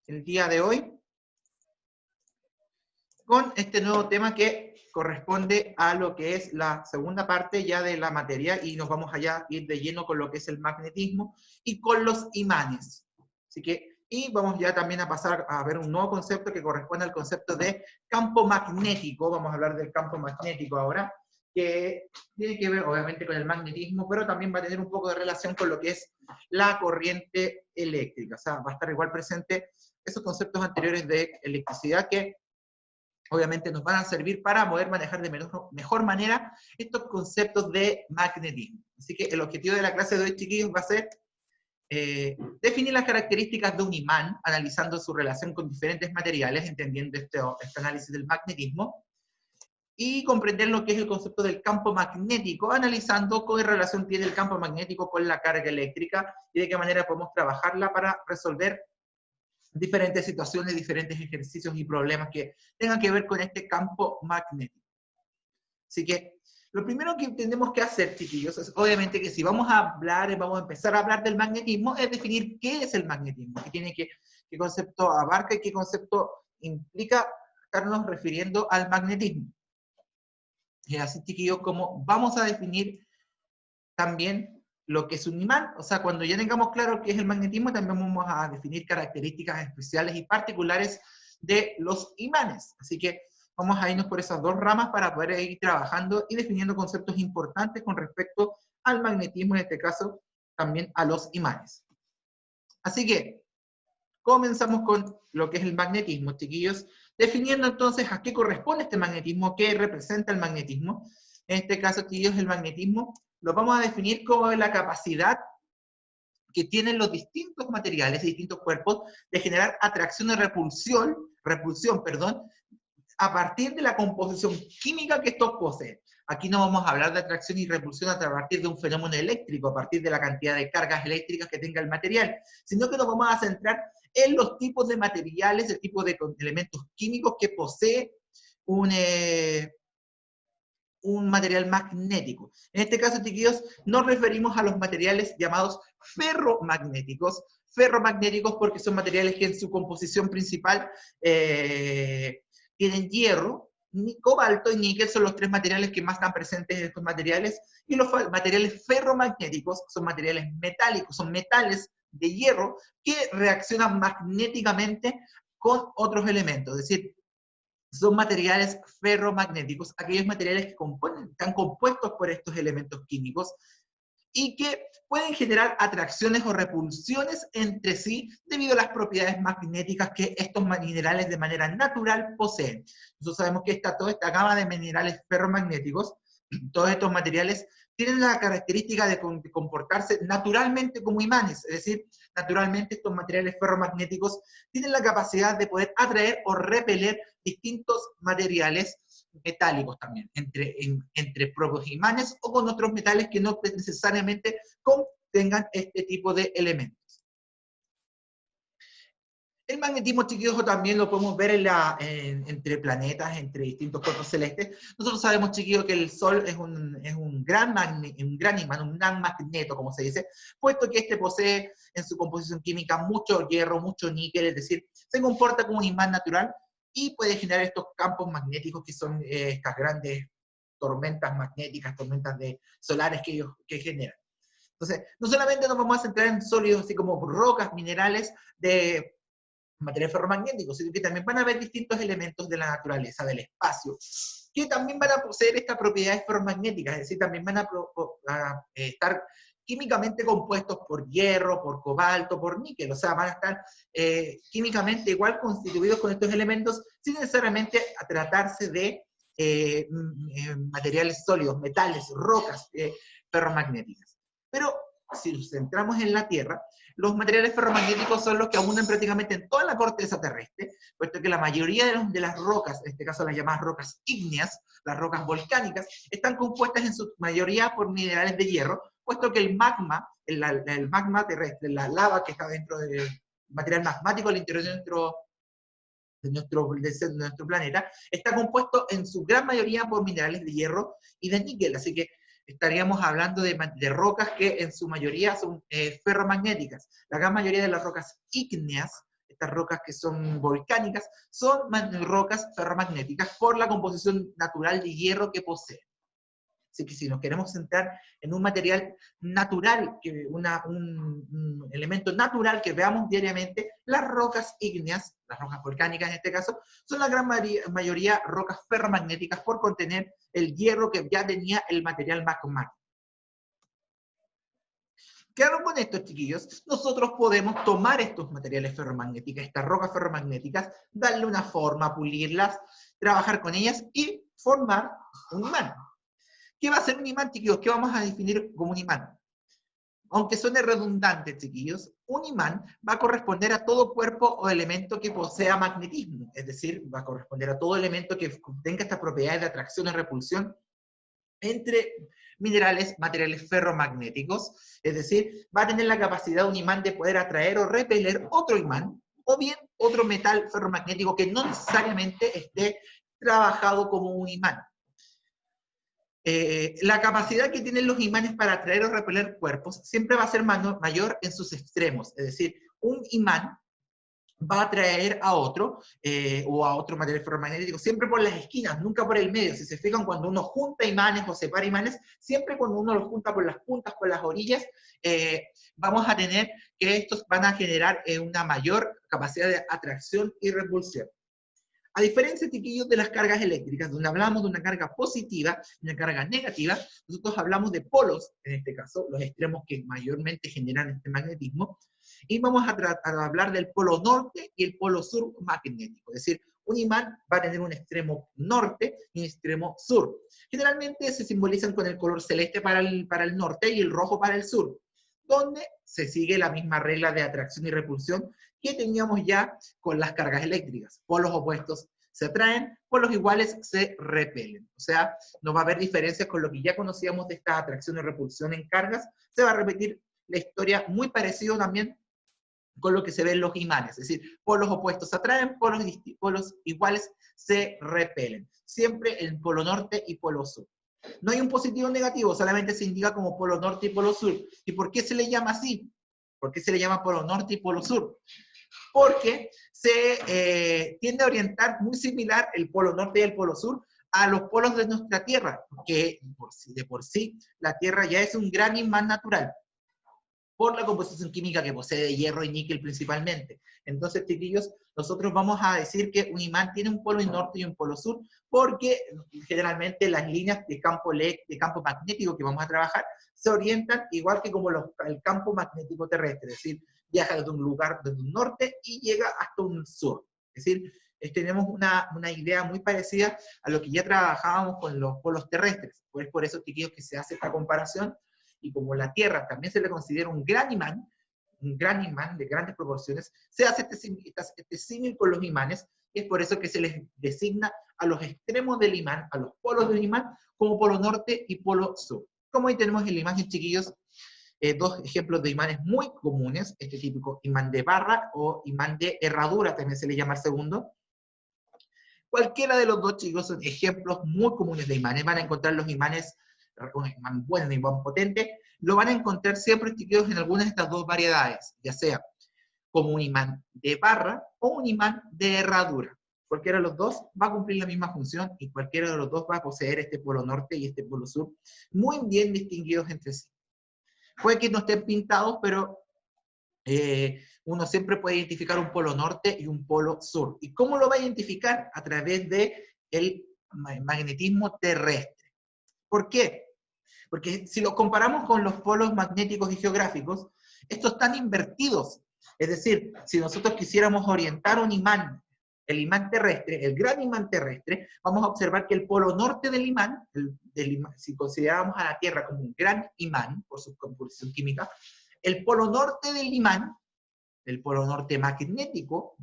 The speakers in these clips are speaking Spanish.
el día de hoy con este nuevo tema que corresponde a lo que es la segunda parte ya de la materia y nos vamos allá a ir de lleno con lo que es el magnetismo y con los imanes. Así que, y vamos ya también a pasar a ver un nuevo concepto que corresponde al concepto de campo magnético. Vamos a hablar del campo magnético ahora, que tiene que ver obviamente con el magnetismo, pero también va a tener un poco de relación con lo que es la corriente eléctrica. O sea, va a estar igual presente esos conceptos anteriores de electricidad que obviamente nos van a servir para poder manejar de mejor manera estos conceptos de magnetismo. Así que el objetivo de la clase de hoy, chiquillos, va a ser definir las características de un imán, analizando su relación con diferentes materiales, entendiendo este análisis del magnetismo, y comprender lo que es el concepto del campo magnético, analizando qué relación tiene el campo magnético con la carga eléctrica y de qué manera podemos trabajarla para resolver diferentes situaciones, diferentes ejercicios y problemas que tengan que ver con este campo magnético. Así que lo primero que tenemos que hacer, chiquillos, es obviamente que si vamos a hablar, vamos a empezar a hablar del magnetismo, es definir qué es el magnetismo, qué concepto abarca y qué concepto implica estarnos refiriendo al magnetismo. Y así, chiquillos, como vamos a definir también lo que es un imán, o sea, cuando ya tengamos claro qué es el magnetismo, también vamos a definir características especiales y particulares de los imanes. Así que vamos a irnos por esas dos ramas para poder ir trabajando y definiendo conceptos importantes con respecto al magnetismo, en este caso también a los imanes. Así que comenzamos con lo que es el magnetismo, chiquillos, definiendo entonces a qué corresponde este magnetismo, qué representa el magnetismo. En este caso, chiquillos, el magnetismo lo vamos a definir como la capacidad que tienen los distintos materiales y distintos cuerpos de generar atracción y repulsión, a partir de la composición química que estos poseen. Aquí no vamos a hablar de atracción y repulsión a partir de un fenómeno eléctrico, a parir de la cantidad de cargas eléctricas que tenga el material, sino que nos vamos a centrar en los tipos de materiales, el tipo de elementos químicos que posee un material magnético. En este caso, chiquillos, nos referimos a los materiales llamados ferromagnéticos. Ferromagnéticos porque son materiales que en su composición principal tienen hierro, cobalto y níquel, son los tres materiales que más están presentes en estos materiales. Y los materiales ferromagnéticos son materiales metálicos, son metales de hierro que reaccionan magnéticamente con otros elementos. Es decir, son materiales ferromagnéticos, aquellos materiales que están compuestos por estos elementos químicos y que pueden generar atracciones o repulsiones entre sí debido a las propiedades magnéticas que estos minerales de manera natural poseen. Nosotros sabemos que toda esta gama de minerales ferromagnéticos, todos estos materiales tienen la característica de comportarse naturalmente como imanes, es decir, naturalmente estos materiales ferromagnéticos tienen la capacidad de poder atraer o repeler distintos materiales metálicos también, entre propios imanes o con otros metales que no necesariamente contengan este tipo de elementos. El magnetismo, chiquillos, también lo podemos ver entre planetas, entre distintos cuerpos celestes. Nosotros sabemos, chiquillos, que el Sol es un gran imán, un gran magneto, como se dice, puesto que este posee en su composición química mucho hierro, mucho níquel, es decir, se comporta como un imán natural y puede generar estos campos magnéticos que son estas grandes tormentas magnéticas, tormentas solares que generan. Entonces, no solamente nos vamos a centrar en sólidos, así como rocas, minerales de material ferromagnético, sino que también van a haber distintos elementos de la naturaleza, del espacio, que también van a poseer estas propiedades ferromagnéticas, es decir, también van a estar químicamente compuestos por hierro, por cobalto, por níquel, o sea, van a estar químicamente igual constituidos con estos elementos, sin necesariamente tratarse de materiales sólidos, metales, rocas ferromagnéticas. Pero si nos centramos en la Tierra, los materiales ferromagnéticos son los que abundan prácticamente en toda la corteza terrestre, puesto que la mayoría de las rocas, en este caso las llamadas rocas ígneas, las rocas volcánicas, están compuestas en su mayoría por minerales de hierro, puesto que el magma terrestre, la lava que está dentro del material magmático al interior de nuestro planeta, está compuesto en su gran mayoría por minerales de hierro y de níquel, así que estaríamos hablando de rocas que en su mayoría son ferromagnéticas. La gran mayoría de las rocas ígneas estas rocas que son volcánicas, son rocas ferromagnéticas por la composición natural de hierro que poseen. Así que si nos queremos centrar en un material natural, un elemento natural que veamos diariamente, las rocas ígneas, las rocas volcánicas en este caso, son la gran mayoría rocas ferromagnéticas por contener el hierro que ya tenía el material magmático. Claro, con esto, chiquillos, nosotros podemos tomar estos materiales ferromagnéticos, estas rocas ferromagnéticas, darle una forma, pulirlas, trabajar con ellas y formar un imán. ¿Qué va a ser un imán, chiquillos? ¿Qué vamos a definir como un imán? Aunque suene redundante, chiquillos, un imán va a corresponder a todo cuerpo o elemento que posea magnetismo, es decir, va a corresponder a todo elemento que tenga estas propiedades de atracción y repulsión entre minerales, materiales ferromagnéticos, es decir, va a tener la capacidad un imán de poder atraer o repeler otro imán, o bien otro metal ferromagnético que no necesariamente esté trabajado como un imán. La capacidad que tienen los imanes para atraer o repeler cuerpos siempre va a ser mayor en sus extremos, es decir, un imán va a atraer a otro o a otro material ferromagnético siempre por las esquinas, nunca por el medio. Si se fijan, cuando uno junta imanes o separa imanes, siempre cuando uno los junta por las puntas, por las orillas, vamos a tener que estos van a generar una mayor capacidad de atracción y repulsión. A diferencia, chiquillos, de las cargas eléctricas, donde hablamos de una carga positiva y una carga negativa, nosotros hablamos de polos, en este caso, los extremos que mayormente generan este magnetismo, y vamos a hablar del polo norte y el polo sur magnético. Es decir, un imán va a tener un extremo norte y un extremo sur. Generalmente se simbolizan con el color celeste para el norte y el rojo para el sur, donde se sigue la misma regla de atracción y repulsión que teníamos ya con las cargas eléctricas. Polos opuestos se atraen, polos iguales se repelen. O sea, no va a haber diferencias con lo que ya conocíamos de esta atracción y repulsión en cargas. Se va a repetir la historia muy parecido también con lo que se ve en los imanes. Es decir, polos opuestos se atraen, polos iguales se repelen. Siempre en polo norte y polo sur. No hay un positivo o negativo, solamente se indica como polo norte y polo sur. ¿Y por qué se le llama así? ¿Por qué se le llama polo norte y polo sur? Porque se tiende a orientar muy similar el polo norte y el polo sur a los polos de nuestra Tierra, que de por sí la Tierra ya es un gran imán natural, por la composición química que posee de hierro y níquel principalmente. Entonces, chiquillos, nosotros vamos a decir que un imán tiene un polo norte y un polo sur, porque generalmente las líneas de campo magnético que vamos a trabajar se orientan igual que como el campo magnético terrestre, es decir, viaja desde un lugar, desde un norte y llega hasta un sur. Es decir, tenemos una idea muy parecida a lo que ya trabajábamos con los polos terrestres. Pues por eso, chiquillos, que se hace esta comparación, y como la Tierra también se le considera un gran imán de grandes proporciones, se hace este símil con los imanes, y es por eso que se les designa a los extremos del imán, a los polos del imán, como polo norte y polo sur. Como ahí tenemos en la imagen, chiquillos, dos ejemplos de imanes muy comunes, este típico imán de barra o imán de herradura, también se le llama el segundo. Cualquiera de los dos, chicos, son ejemplos muy comunes de imanes. Van a encontrar los imanes, un imán bueno, un imán potente, lo van a encontrar siempre, chiquillos, en algunas de estas dos variedades, ya sea como un imán de barra o un imán de herradura. Cualquiera de los dos va a cumplir la misma función y cualquiera de los dos va a poseer este polo norte y este polo sur muy bien distinguidos entre sí. Puede que no estén pintados, pero uno siempre puede identificar un polo norte y un polo sur. ¿Y cómo lo va a identificar? A través del magnetismo terrestre. ¿Por qué? Porque si lo comparamos con los polos magnéticos y geográficos, estos están invertidos. Es decir, si nosotros quisiéramos orientar un imán, el imán terrestre, el gran imán terrestre, vamos a observar que el polo norte del imán, si consideramos a la Tierra como un gran imán, por su composición química, el polo norte del imán, el polo norte magnético,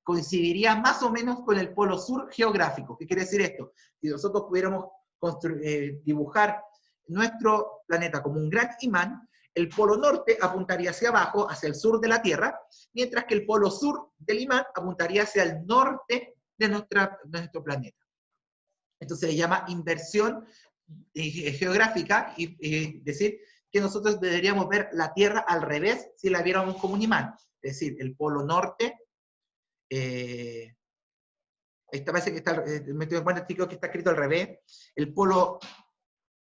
coincidiría más o menos con el polo sur geográfico. ¿Qué quiere decir esto? Si nosotros pudiéramos dibujar nuestro planeta como un gran imán, el polo norte apuntaría hacia abajo, hacia el sur de la Tierra, mientras que el polo sur del imán apuntaría hacia el norte de nuestro planeta. Esto se le llama inversión geográfica, y decir que nosotros deberíamos ver la Tierra al revés si la viéramos como un imán. Es decir, el polo norte esta parece que está, me estoy dando cuenta, chicos, que está escrito al revés. El polo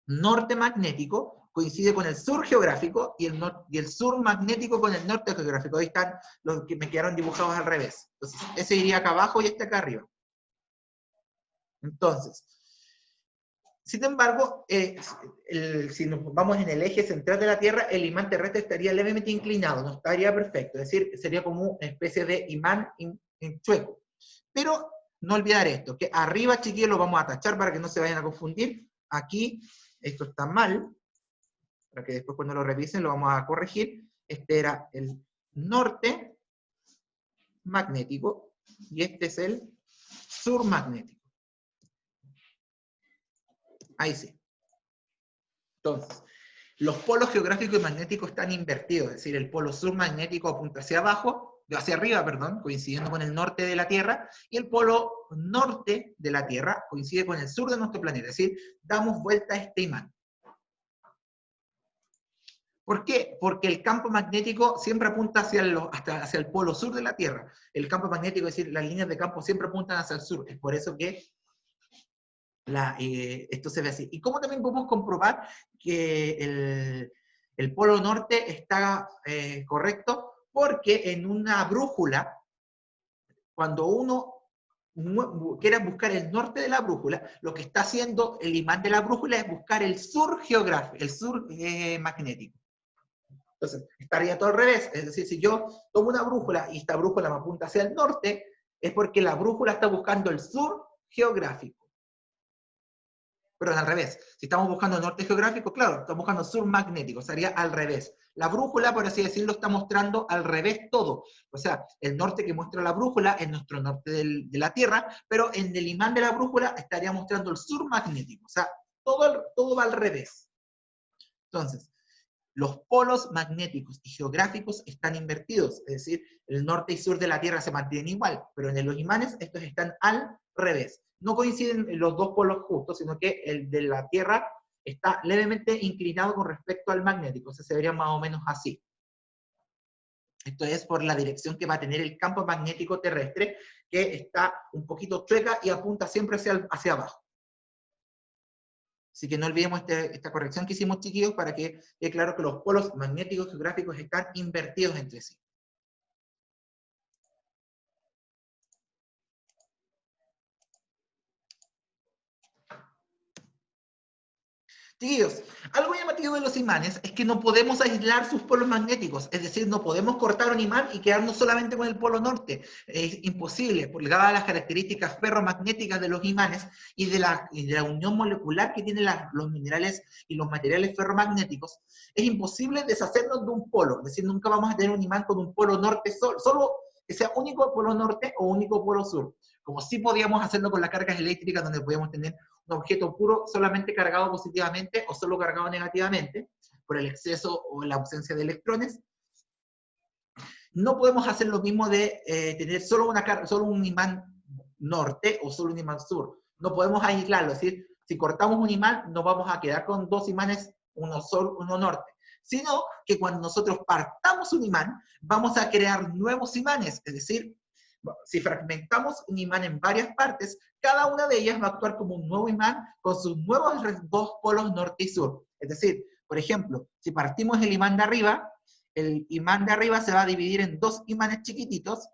norte magnético coincide con el sur geográfico y el sur magnético con el norte geográfico. Ahí están los que me quedaron dibujados al revés. Entonces, ese iría acá abajo y este acá arriba. Entonces, sin embargo, si nos vamos en el eje central de la Tierra, el imán terrestre estaría levemente inclinado, no estaría perfecto, es decir, sería como una especie de imán en chueco. Pero no olvidar esto, que arriba, chiquillos, lo vamos a tachar para que no se vayan a confundir. Aquí, esto está mal, para que después cuando lo revisen lo vamos a corregir. Este era el norte magnético y este es el sur magnético. Ahí sí. Entonces, los polos geográficos y magnéticos están invertidos, es decir, el polo sur magnético apunta hacia abajo, hacia arriba, perdón, coincidiendo con el norte de la Tierra, y el polo norte de la Tierra coincide con el sur de nuestro planeta, es decir, damos vuelta a este imán. ¿Por qué? Porque el campo magnético siempre apunta hacia el polo sur de la Tierra. El campo magnético, es decir, las líneas de campo siempre apuntan hacia el sur. Es por eso que esto se ve así. Y como también podemos comprobar que el polo norte está correcto, porque en una brújula, cuando uno quiere buscar el norte de la brújula, lo que está haciendo el imán de la brújula es buscar el sur geográfico, el sur magnético. Entonces, estaría todo al revés. Es decir, si yo tomo una brújula y esta brújula me apunta hacia el norte, es porque la brújula está buscando el sur geográfico. Pero al revés. Si estamos buscando el norte geográfico, claro, estamos buscando sur magnético, sería al revés. La brújula, por así decirlo, está mostrando al revés todo. O sea, el norte que muestra la brújula es nuestro norte de la Tierra, pero en el imán de la brújula estaría mostrando el sur magnético. O sea, todo va al revés. Entonces, los polos magnéticos y geográficos están invertidos, es decir, el norte y sur de la Tierra se mantienen igual, pero en los imanes estos están al revés. No coinciden los dos polos justos, sino que el de la Tierra está levemente inclinado con respecto al magnético, o sea, se vería más o menos así. Esto es por la dirección que va a tener el campo magnético terrestre, que está un poquito chueca y apunta siempre hacia abajo. Así que no olvidemos esta corrección que hicimos, chiquillos, para que quede claro que los polos magnéticos geográficos están invertidos entre sí. Chiquillos, algo llamativo de los imanes es que no podemos aislar sus polos magnéticos, es decir, no podemos cortar un imán y quedarnos solamente con el polo norte. Es imposible, por dadas las características ferromagnéticas de los imanes y de la unión molecular que tienen los minerales y los materiales ferromagnéticos, es imposible deshacernos de un polo, es decir, nunca vamos a tener un imán con un polo norte solo que sea único polo norte o único polo sur, como sí podíamos hacerlo con las cargas eléctricas, donde podíamos tener un objeto puro solamente cargado positivamente o solo cargado negativamente, por el exceso o la ausencia de electrones. No podemos hacer lo mismo de tener solo un imán norte o solo un imán sur. No podemos aislarlo, es decir, si cortamos un imán, no vamos a quedar con dos imanes, uno sur, uno norte, sino que cuando nosotros partamos un imán, vamos a crear nuevos imanes, es decir, si fragmentamos un imán en varias partes, cada una de ellas va a actuar como un nuevo imán con sus nuevos dos polos norte y sur. Es decir, por ejemplo, si partimos el imán de arriba se va a dividir en dos imanes chiquititos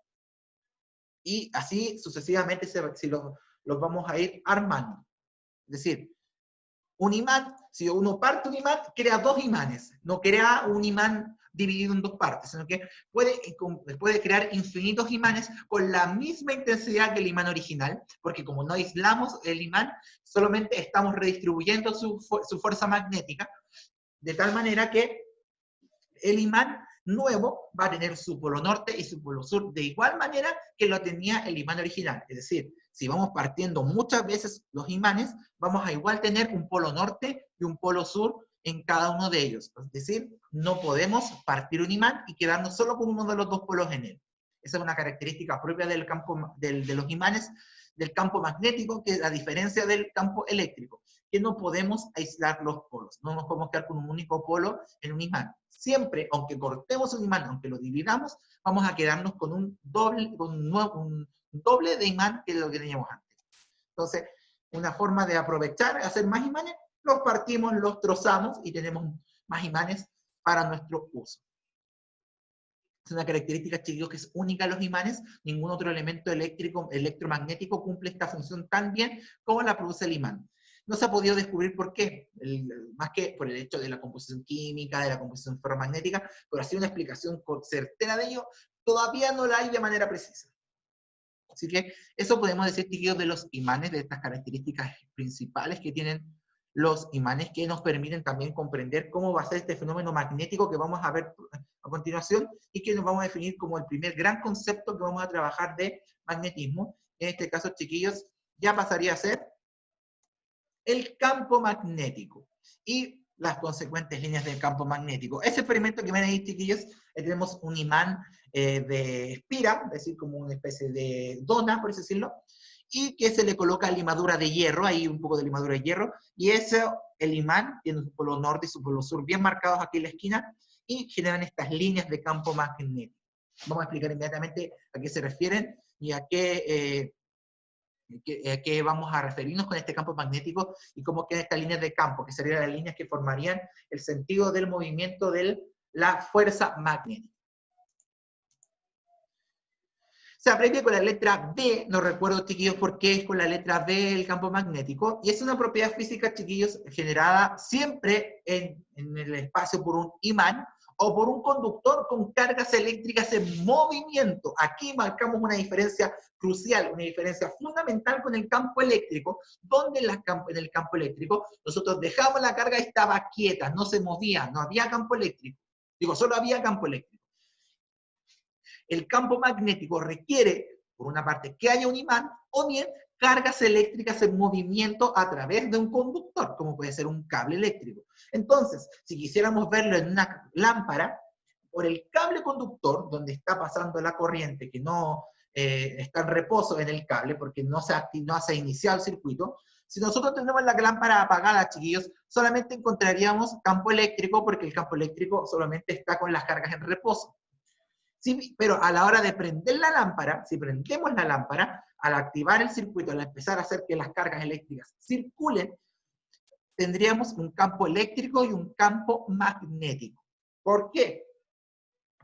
y así sucesivamente si los vamos a ir armando. Es decir, un imán, si uno parte un imán, crea dos imanes, no crea un imán dividido en dos partes, sino que puede crear infinitos imanes con la misma intensidad que el imán original, porque como no aislamos el imán, solamente estamos redistribuyendo su fuerza magnética, de tal manera que el imán nuevo va a tener su polo norte y su polo sur de igual manera que lo tenía el imán original. Es decir, si vamos partiendo muchas veces los imanes, vamos a igual tener un polo norte y un polo sur en cada uno de ellos. Es decir, no podemos partir un imán y quedarnos solo con uno de los dos polos en él. Esa es una característica propia del campo de los imanes. del campo magnético, que es la diferencia del campo eléctrico, que no podemos aislar los polos, no nos podemos quedar con un único polo en un imán. Siempre, aunque cortemos un imán, aunque lo dividamos, vamos a quedarnos con un doble de imán que lo que teníamos antes. Entonces, una forma de aprovechar, hacer más imanes, los partimos, los trozamos y tenemos más imanes para nuestro uso. Es una característica, chicos, que es única a los imanes. Ningún otro elemento eléctrico, electromagnético cumple esta función tan bien como la produce el imán. No se ha podido descubrir por qué, más que por el hecho de la composición química, de la composición ferromagnética, pero así una explicación certera de ello, todavía no la hay de manera precisa. Así que eso podemos decir, chicos, de los imanes, de estas características principales que tienen los imanes, que nos permiten también comprender cómo va a ser este fenómeno magnético que vamos a ver a continuación, y que nos vamos a definir como el primer gran concepto que vamos a trabajar de magnetismo. En este caso, chiquillos, ya pasaría a ser el campo magnético y las consecuentes líneas del campo magnético. Ese experimento que ven ahí, chiquillos, tenemos un imán de espira, es decir, como una especie de dona, por así decirlo, y que se le coloca limadura de hierro, ahí un poco de limadura de hierro, y eso, el imán, tiene su polo norte y su polo sur bien marcados aquí en la esquina, y generan estas líneas de campo magnético. Vamos a explicar inmediatamente a qué se refieren y a qué vamos a referirnos con este campo magnético y cómo quedan estas líneas de campo, que serían las líneas que formarían el sentido del movimiento de la fuerza magnética. Se aprende con la letra B, no recuerdo, chiquillos, por qué es con la letra B el campo magnético, y es una propiedad física, chiquillos, generada siempre en el espacio por un imán o por un conductor con cargas eléctricas en movimiento. Aquí marcamos una diferencia crucial, una diferencia fundamental con el campo eléctrico, donde en el campo eléctrico nosotros dejamos la carga y estaba quieta, no se movía, no había campo eléctrico. Digo, solo había campo eléctrico. El campo magnético requiere, por una parte, que haya un imán, o bien cargas eléctricas en movimiento a través de un conductor, como puede ser un cable eléctrico. Entonces, si quisiéramos verlo en una lámpara, por el cable conductor, donde está pasando la corriente, que no está en reposo en el cable, porque no se ha iniciado el circuito, si nosotros tenemos la lámpara apagada, chiquillos, solamente encontraríamos campo eléctrico, porque el campo eléctrico solamente está con las cargas en reposo. Sí, pero a la hora de prender la lámpara, si prendemos la lámpara, al activar el circuito, al empezar a hacer que las cargas eléctricas circulen, tendríamos un campo eléctrico y un campo magnético. ¿Por qué?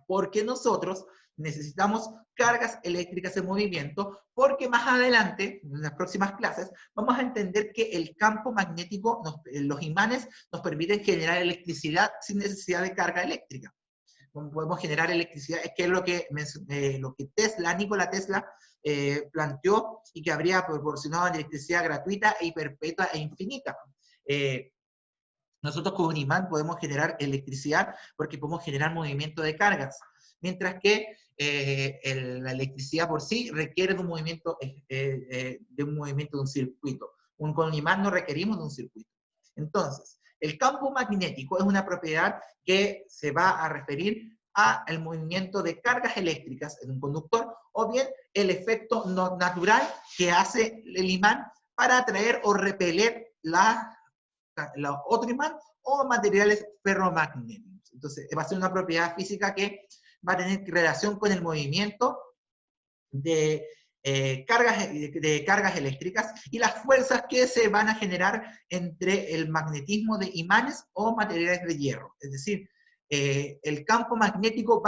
Porque nosotros necesitamos cargas eléctricas en movimiento, porque más adelante, en las próximas clases, vamos a entender que el campo magnético, los imanes, nos permiten generar electricidad sin necesidad de carga eléctrica. Podemos generar electricidad, es que es lo que Nikola Tesla planteó, y que habría proporcionado electricidad gratuita y perpetua e infinita. Nosotros con un imán podemos generar electricidad porque podemos generar movimiento de cargas, mientras que la electricidad por sí requiere de un movimiento de un circuito. Con un imán no requerimos de un circuito. Entonces, el campo magnético es una propiedad que se va a referir al movimiento de cargas eléctricas en un conductor, o bien el efecto natural que hace el imán para atraer o repeler otro imán o materiales ferromagnéticos. Entonces, va a ser una propiedad física que va a tener relación con el movimiento de cargas eléctricas y las fuerzas que se van a generar entre el magnetismo de imanes o materiales de hierro. Es decir, el campo magnético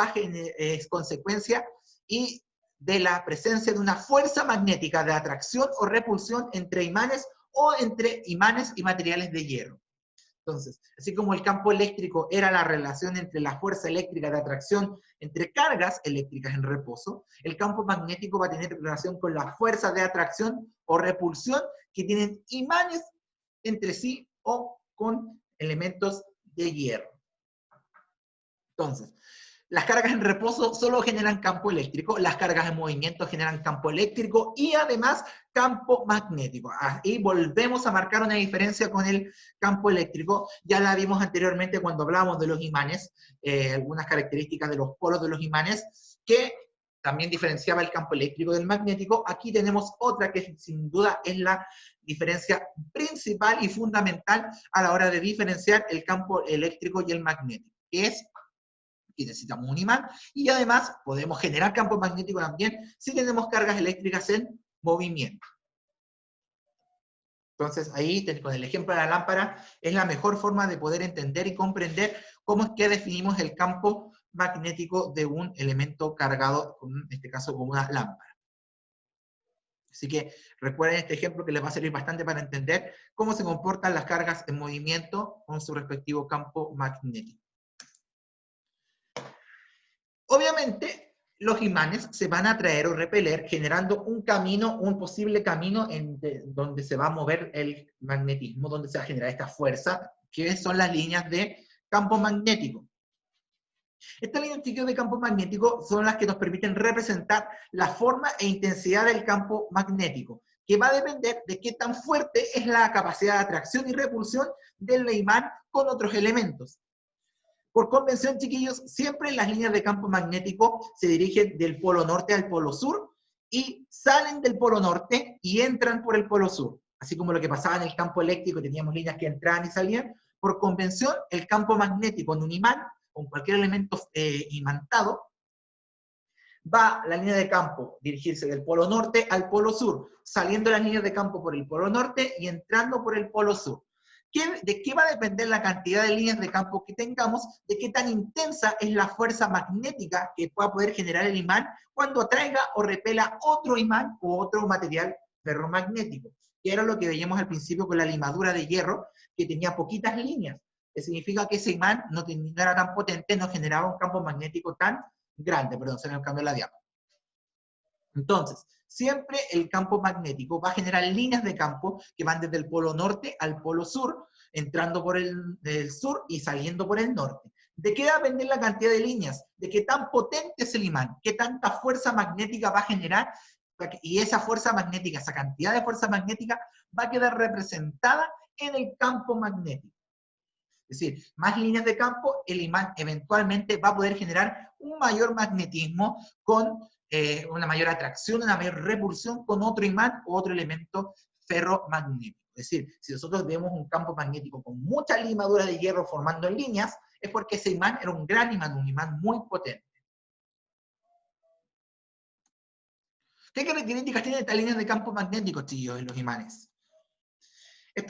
es consecuencia y de la presencia de una fuerza magnética de atracción o repulsión entre imanes o entre imanes y materiales de hierro. Entonces, así como el campo eléctrico era la relación entre la fuerza eléctrica de atracción entre cargas eléctricas en reposo, el campo magnético va a tener relación con la fuerza de atracción o repulsión que tienen imanes entre sí o con elementos de hierro. Entonces, las cargas en reposo solo generan campo eléctrico, las cargas en movimiento generan campo eléctrico y además campo magnético. Ahí volvemos a marcar una diferencia con el campo eléctrico. Ya la vimos anteriormente cuando hablábamos de los imanes, algunas características de los polos de los imanes, que también diferenciaba el campo eléctrico del magnético. Aquí tenemos otra que sin duda es la diferencia principal y fundamental a la hora de diferenciar el campo eléctrico y el magnético, que es que necesitamos un imán, y además podemos generar campo magnético también si tenemos cargas eléctricas en movimiento. Entonces ahí, con el ejemplo de la lámpara, es la mejor forma de poder entender y comprender cómo es que definimos el campo magnético de un elemento cargado, en este caso como una lámpara. Así que recuerden este ejemplo que les va a servir bastante para entender cómo se comportan las cargas en movimiento con su respectivo campo magnético. Obviamente, los imanes se van a atraer o repeler generando un camino, un posible camino donde se va a mover el magnetismo, donde se va a generar esta fuerza, que son las líneas de campo magnético. Estas líneas de campo magnético son las que nos permiten representar la forma e intensidad del campo magnético, que va a depender de qué tan fuerte es la capacidad de atracción y repulsión del imán con otros elementos. Por convención, chiquillos, siempre las líneas de campo magnético se dirigen del polo norte al polo sur y salen del polo norte y entran por el polo sur. Así como lo que pasaba en el campo eléctrico, teníamos líneas que entraban y salían. Por convención, el campo magnético en un imán, con cualquier elemento imantado, va la línea de campo dirigirse del polo norte al polo sur, saliendo las líneas de campo por el polo norte y entrando por el polo sur. ¿De qué va a depender la cantidad de líneas de campo que tengamos? De qué tan intensa es la fuerza magnética que pueda poder generar el imán cuando atraiga o repela otro imán o otro material ferromagnético. Que era lo que veíamos al principio con la limadura de hierro, que tenía poquitas líneas. Que significa que ese imán no era tan potente, no generaba un campo magnético tan grande. Perdón, se me cambió la diapositiva. Entonces, siempre el campo magnético va a generar líneas de campo que van desde el polo norte al polo sur, entrando por el sur y saliendo por el norte. ¿De qué va a depender la cantidad de líneas? De qué tan potente es el imán, qué tanta fuerza magnética va a generar, y esa fuerza magnética, esa cantidad de fuerza magnética va a quedar representada en el campo magnético. Es decir, más líneas de campo, el imán eventualmente va a poder generar un mayor magnetismo con una mayor atracción, una mayor repulsión con otro imán o otro elemento ferromagnético. Es decir, si nosotros vemos un campo magnético con mucha limadura de hierro formando líneas, es porque ese imán era un gran imán, un imán muy potente. ¿Qué características tienen estas líneas de campo magnético, chicos, en los imanes? Es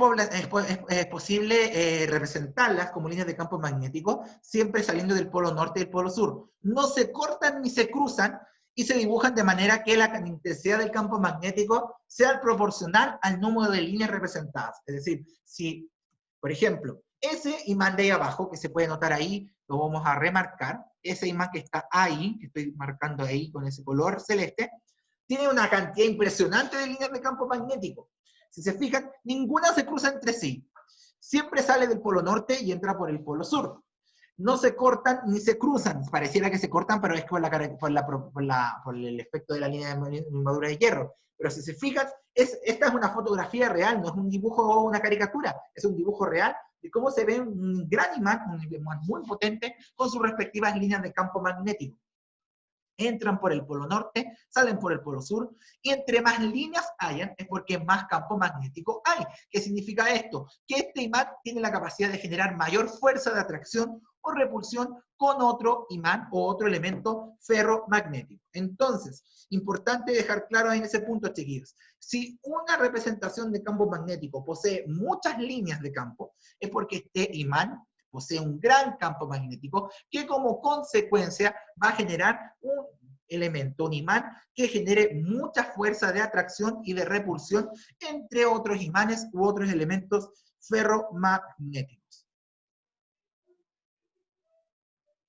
posible representarlas como líneas de campo magnético, siempre saliendo del polo norte y del polo sur. No se cortan ni se cruzan y se dibujan de manera que la intensidad del campo magnético sea proporcional al número de líneas representadas. Es decir, si, por ejemplo, ese imán de ahí abajo, que se puede notar ahí, lo vamos a remarcar, ese imán que está ahí, que estoy marcando ahí con ese color celeste, tiene una cantidad impresionante de líneas de campo magnético. Si se fijan, ninguna se cruza entre sí. Siempre sale del polo norte y entra por el polo sur. No se cortan ni se cruzan. Pareciera que se cortan, pero es por el efecto de la línea de limadura de hierro. Pero si se fijan, esta es una fotografía real, no es un dibujo o una caricatura. Es un dibujo real de cómo se ve un gran imán, un imán muy potente, con sus respectivas líneas de campo magnético. Entran por el polo norte, salen por el polo sur, y entre más líneas hayan, es porque más campo magnético hay. ¿Qué significa esto? Que este imán tiene la capacidad de generar mayor fuerza de atracción o repulsión con otro imán o otro elemento ferromagnético. Entonces, importante dejar claro en ese punto, chiquillos, si una representación de campo magnético posee muchas líneas de campo, es porque este imán posee un gran campo magnético que como consecuencia va a generar un elemento, un imán, que genere mucha fuerza de atracción y de repulsión entre otros imanes u otros elementos ferromagnéticos.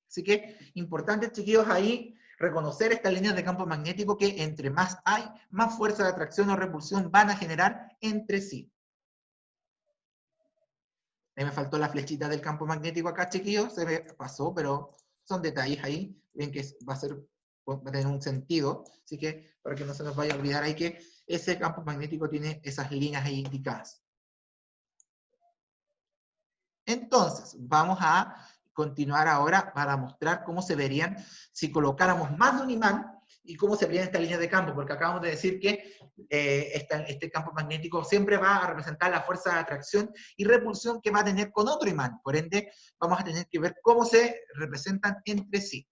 Así que, importante, chiquillos, ahí reconocer estas líneas de campo magnético que entre más hay, más fuerza de atracción o repulsión van a generar entre sí. Ahí me faltó la flechita del campo magnético acá, chiquillos, se me pasó, pero son detalles ahí, ven que va a tener un sentido, así que para que no se nos vaya a olvidar ahí que ese campo magnético tiene esas líneas ahí indicadas. Entonces, vamos a continuar ahora para mostrar cómo se verían si colocáramos más de un imán y cómo se pliegan estas líneas de campo, porque acabamos de decir que este campo magnético siempre va a representar la fuerza de atracción y repulsión que va a tener con otro imán. Por ende, vamos a tener que ver cómo se representan entre sí.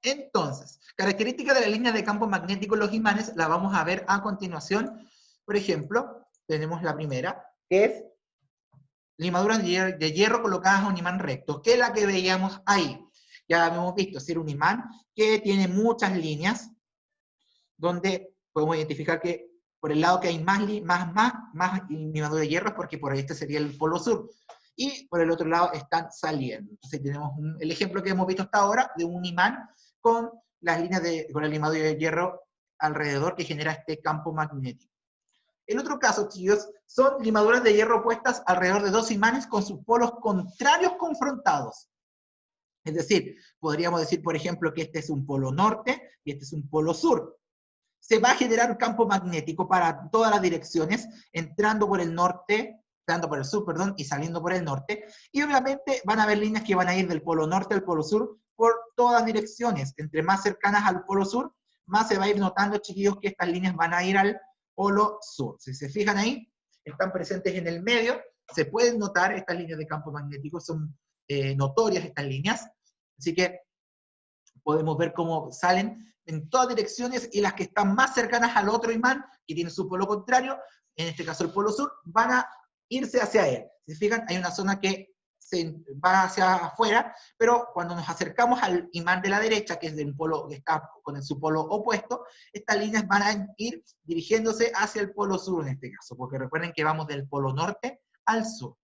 Entonces, características de la línea de campo magnético en los imanes la vamos a ver a continuación. Por ejemplo, tenemos la primera, que es limaduras de hierro colocadas a un imán recto, que es la que veíamos ahí. Ya hemos visto, es un imán que tiene muchas líneas, donde podemos identificar que por el lado que hay más limadura de hierro es porque por ahí este sería el polo sur. Y por el otro lado están saliendo. Entonces tenemos el ejemplo que hemos visto hasta ahora de un imán con las líneas con la limadura de hierro alrededor que genera este campo magnético. El otro caso, chicos, son limaduras de hierro puestas alrededor de dos imanes con sus polos contrarios confrontados. Es decir, podríamos decir, por ejemplo, que este es un polo norte y este es un polo sur. Se va a generar un campo magnético para todas las direcciones, entrando por el norte, entrando por el sur, perdón, y saliendo por el norte. Y obviamente van a haber líneas que van a ir del polo norte al polo sur por todas direcciones. Entre más cercanas al polo sur, más se va a ir notando, chiquillos, que estas líneas van a ir al polo sur. Si se fijan ahí, están presentes en el medio, se pueden notar estas líneas de campo magnético, son notorias estas líneas, así que podemos ver cómo salen en todas direcciones y las que están más cercanas al otro imán, que tiene su polo contrario, en este caso el polo sur, van a irse hacia él. Si se fijan, hay una zona que se va hacia afuera, pero cuando nos acercamos al imán de la derecha, que es de un polo que está con su polo opuesto, estas líneas van a ir dirigiéndose hacia el polo sur en este caso, porque recuerden que vamos del polo norte al sur.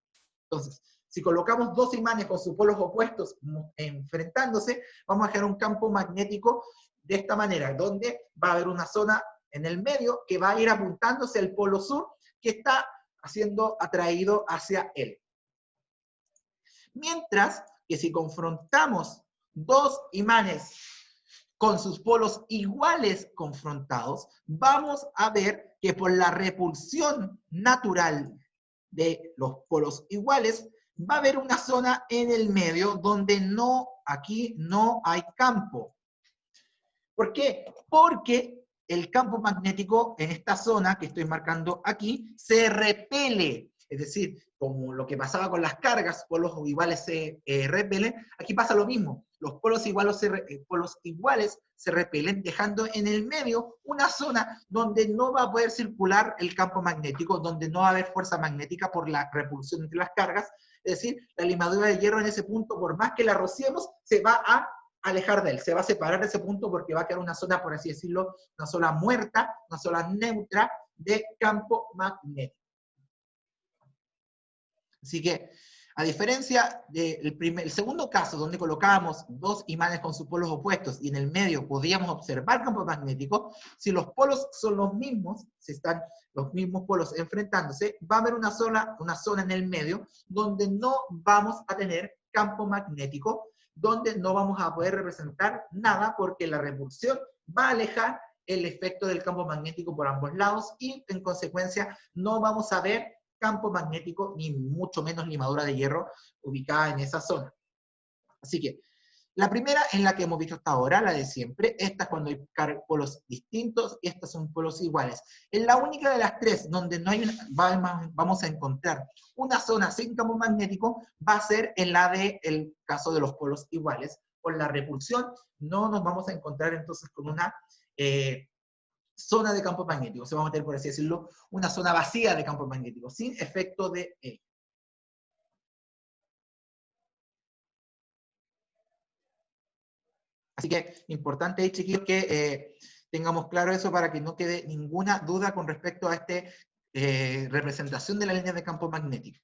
Entonces, si colocamos dos imanes con sus polos opuestos enfrentándose, vamos a generar un campo magnético de esta manera, donde va a haber una zona en el medio que va a ir apuntándose al polo sur, que está siendo atraído hacia él. Mientras que si confrontamos dos imanes con sus polos iguales confrontados, vamos a ver que por la repulsión natural de los polos iguales, va a haber una zona en el medio donde aquí no hay campo. ¿Por qué? Porque el campo magnético en esta zona que estoy marcando aquí se repele. Es decir, como lo que pasaba con las cargas, polos iguales se repelen, aquí pasa lo mismo. Los polos iguales se repelen, dejando en el medio una zona donde no va a poder circular el campo magnético, donde no va a haber fuerza magnética por la repulsión entre las cargas. Es decir, la limadura de hierro en ese punto, por más que la rociemos, se va a alejar de él, se va a separar de ese punto porque va a quedar una zona, por así decirlo, una zona muerta, una zona neutra de campo magnético. Así que, a diferencia del segundo caso, donde colocábamos dos imanes con sus polos opuestos y en el medio podíamos observar campo magnético, si los polos son los mismos, si están los mismos polos enfrentándose, va a haber una zona en el medio donde no vamos a tener campo magnético, donde no vamos a poder representar nada porque la repulsión va a alejar el efecto del campo magnético por ambos lados y en consecuencia no vamos a ver campo magnético ni mucho menos limadura de hierro ubicada en esa zona. Así que la primera es la que hemos visto hasta ahora, la de siempre. Esta es cuando hay polos distintos y estas son polos iguales. Es la única de las tres donde no hay vamos a encontrar una zona sin campo magnético, va a ser en la del caso de los polos iguales. Por la repulsión no nos vamos a encontrar entonces con una zona de campo magnético. Se va a meter, por así decirlo, una zona vacía de campo magnético, sin efecto de él. Así que importante ahí, chiquillos, que tengamos claro eso para que no quede ninguna duda con respecto a esta representación de la línea de campo magnético.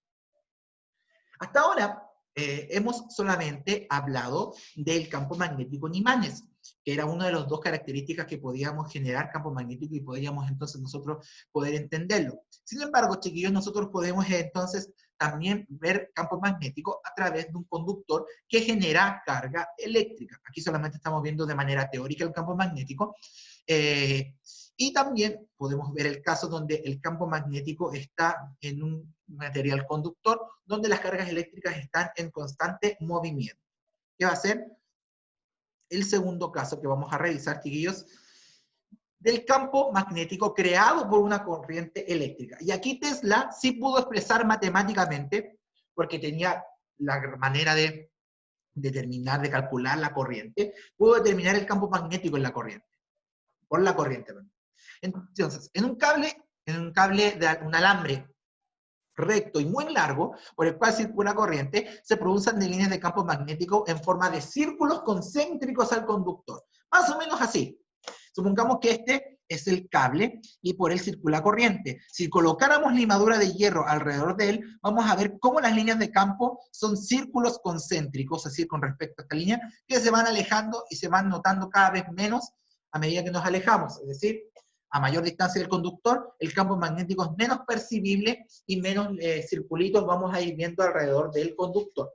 Hasta ahora hemos solamente hablado del campo magnético en imanes, que era una de las dos características que podíamos generar campo magnético y podríamos entonces nosotros poder entenderlo. Sin embargo, chiquillos, nosotros podemos entonces también ver campo magnético a través de un conductor que genera carga eléctrica. Aquí solamente estamos viendo de manera teórica el campo magnético. Y también podemos ver el caso donde el campo magnético está en un material conductor, donde las cargas eléctricas están en constante movimiento. ¿Qué va a hacer? el segundo caso que vamos a revisar, chiquillos, del campo magnético creado por una corriente eléctrica. Y aquí Tesla sí pudo expresar matemáticamente, porque tenía la manera de determinar, de calcular la corriente, pudo determinar el campo magnético en la corriente, por la corriente. Entonces, en un cable de un alambre recto y muy largo, por el cual circula corriente, se producen de líneas de campo magnético en forma de círculos concéntricos al conductor. Más o menos así. Supongamos que este es el cable y por él circula corriente. Si colocáramos limadura de hierro alrededor de él, vamos a ver cómo las líneas de campo son círculos concéntricos, es decir, con respecto a esta línea, que se van alejando y se van notando cada vez menos a medida que nos alejamos. Es decir, a mayor distancia del conductor, el campo magnético es menos percibible y menos circulitos vamos a ir viendo alrededor del conductor.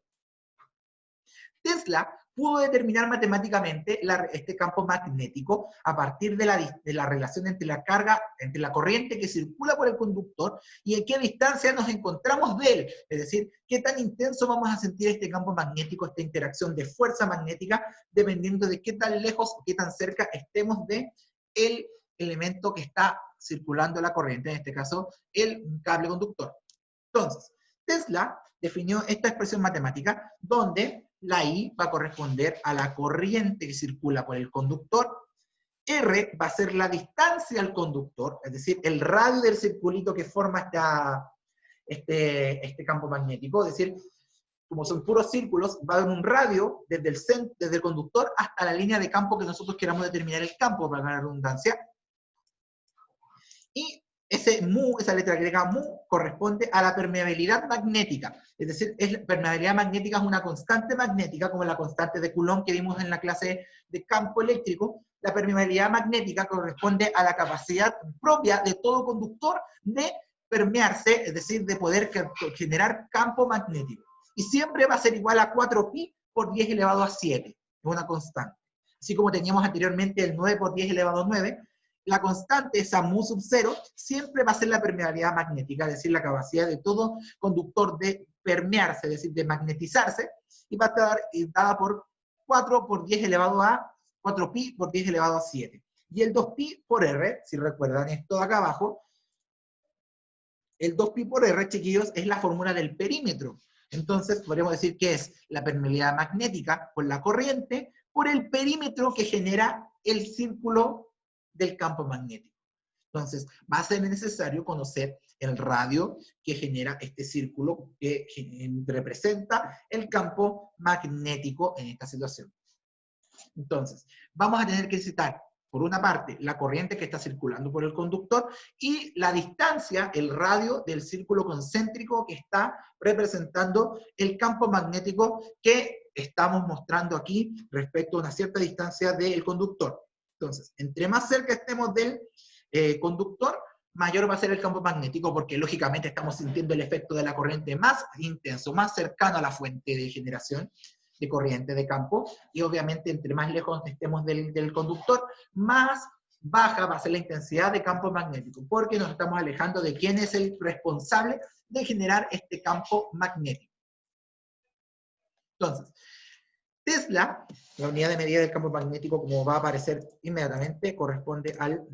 Tesla pudo determinar matemáticamente este campo magnético a partir de la relación entre la carga, entre la corriente que circula por el conductor y en qué distancia nos encontramos de él. Es decir, qué tan intenso vamos a sentir este campo magnético, esta interacción de fuerza magnética, dependiendo de qué tan lejos o qué tan cerca estemos de el elemento que está circulando la corriente, en este caso, el cable conductor. Entonces, Tesla definió esta expresión matemática donde la I va a corresponder a la corriente que circula por el conductor, R va a ser la distancia al conductor, es decir, el radio del circulito que forma este campo magnético, es decir, como son puros círculos, va a haber un radio desde el conductor hasta la línea de campo que nosotros queramos determinar el campo, para la redundancia. Y ese mu, esa letra griega mu, corresponde a la permeabilidad magnética. Es decir, la permeabilidad magnética es una constante magnética, como la constante de Coulomb que vimos en la clase de campo eléctrico. La permeabilidad magnética corresponde a la capacidad propia de todo conductor de permearse, es decir, de poder generar campo magnético. Y siempre va a ser igual a 4pi por 10 elevado a 7. Es una constante. Así como teníamos anteriormente el 9 por 10 elevado a 9, la constante, esa mu sub 0, siempre va a ser la permeabilidad magnética, es decir, la capacidad de todo conductor de permearse, es decir, de magnetizarse, y va a estar dada por 4 por 10 elevado a 4pi por 10 elevado a 7. Y el 2pi por r, si recuerdan esto de acá abajo, el 2pi por r, chiquillos, es la fórmula del perímetro. Entonces, podríamos decir que es la permeabilidad magnética por la corriente por el perímetro que genera el círculo del campo magnético. Entonces, va a ser necesario conocer el radio que genera este círculo que representa el campo magnético en esta situación. Entonces, vamos a tener que citar, por una parte, la corriente que está circulando por el conductor y la distancia, el radio del círculo concéntrico que está representando el campo magnético que estamos mostrando aquí respecto a una cierta distancia del conductor. Entonces, entre más cerca estemos del conductor, mayor va a ser el campo magnético, porque lógicamente estamos sintiendo el efecto de la corriente más intenso, más cercano a la fuente de generación de corriente de campo, y obviamente entre más lejos estemos del conductor, más baja va a ser la intensidad de campo magnético, porque nos estamos alejando de quién es el responsable de generar este campo magnético. Entonces, Tesla, la unidad de medida del campo magnético, como va a aparecer inmediatamente, corresponde al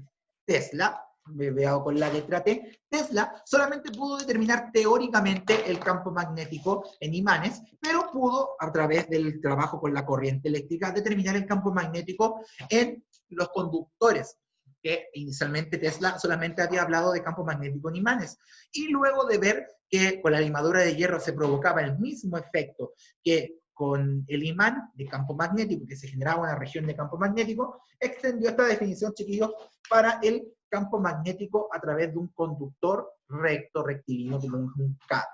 Tesla, abreviado con la letra T. Tesla solamente pudo determinar teóricamente el campo magnético en imanes, pero pudo, a través del trabajo con la corriente eléctrica, determinar el campo magnético en los conductores, que inicialmente Tesla solamente había hablado de campo magnético en imanes. Y luego de ver que con la limadura de hierro se provocaba el mismo efecto que con el imán de campo magnético, que se generaba una región de campo magnético, extendió esta definición, chiquillos, para el campo magnético a través de un conductor recto, rectilíneo, como un cable.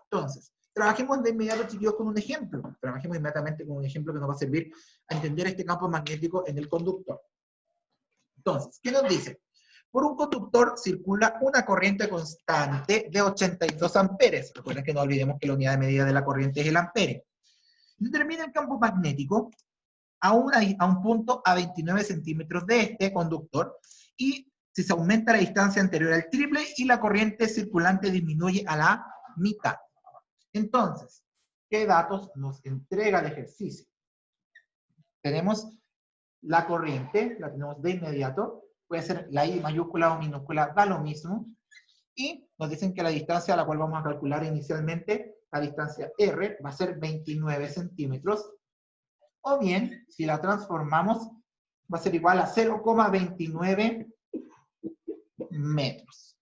Entonces, trabajemos de inmediato, chiquillos, con un ejemplo. Trabajemos inmediatamente con un ejemplo que nos va a servir a entender este campo magnético en el conductor. Entonces, ¿qué nos dice? Por un conductor circula una corriente constante de 82 amperes. Recuerden que no olvidemos que la unidad de medida de la corriente es el ampere. Determina el campo magnético a un punto a 29 centímetros de este conductor, y si se aumenta la distancia anterior al triple y la corriente circulante disminuye a la mitad. Entonces, ¿qué datos nos entrega el ejercicio? tenemos la corriente, la tenemos de inmediato, puede ser la I mayúscula o minúscula, da lo mismo, y nos dicen que la distancia a la cual vamos a calcular inicialmente, la distancia R, va a ser 29 centímetros, o bien, si la transformamos, va a ser igual a 0,29 metros.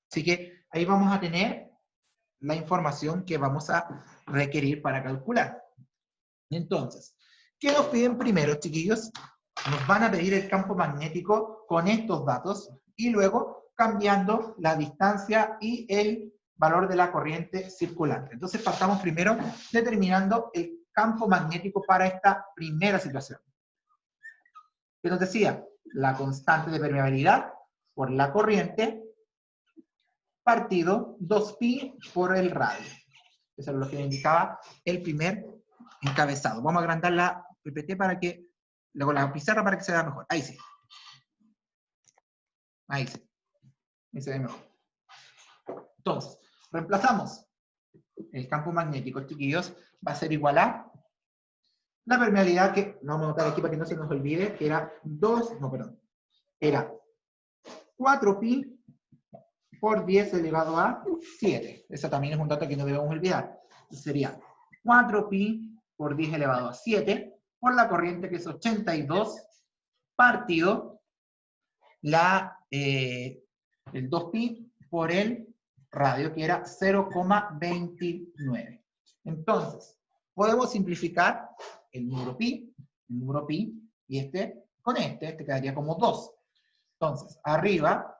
Así que ahí vamos a tener la información que vamos a requerir para calcular. Entonces, ¿qué nos piden primero, chiquillos? Nos van a pedir el campo magnético con estos datos y luego cambiando la distancia y el valor de la corriente circulante. Entonces partamos primero determinando el campo magnético para esta primera situación. ¿Qué nos decía? La constante de permeabilidad por la corriente partido 2pi por el radio. Eso es lo que indicaba el primer encabezado. Vamos a agrandar la PPT para que, luego la pizarra para que se vea mejor. Ahí sí. Ahí sí. Ahí se ve mejor. Entonces, reemplazamos el campo magnético, chiquillos, va a ser igual a la permeabilidad que, vamos a anotar aquí para que no se nos olvide, que era era 4pi por 10 elevado a 7. Eso también es un dato que no debemos olvidar. Sería 4pi por 10 elevado a 7 por la corriente que es 82 partido el 2pi por el radio que era 0,29. Entonces, podemos simplificar el número pi y este con este quedaría como 2. Entonces, arriba